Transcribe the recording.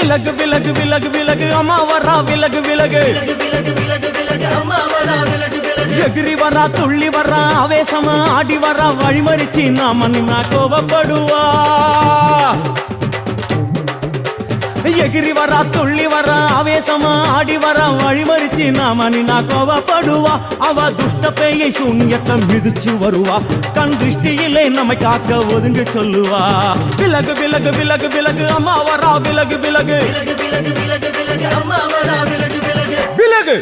விலகு விலகு விலகு விலகு அம்மா வரா விலகு விலகு எகிரி வரா துள்ளி வரா ஆவேசமா ஆடி வரா வழிமறிச்சு நாம நின்னா கோபப்படுவா எகிரி வரா துள்ளி வரா ஆவேசமா ஆடி வரா வழிமறிச்சு நாம நின்னா கோபப்படுவா அவ துஷ்ட பேயை சூன்யத்தை மிதிச்சு வருவா கண் திருஷ்டியிலே நம்மை காக்க ஒதுங்க சொல்லுவா விலகு விலகு விலகு விலகு அம்மா வரா விலகு விலகு விலகு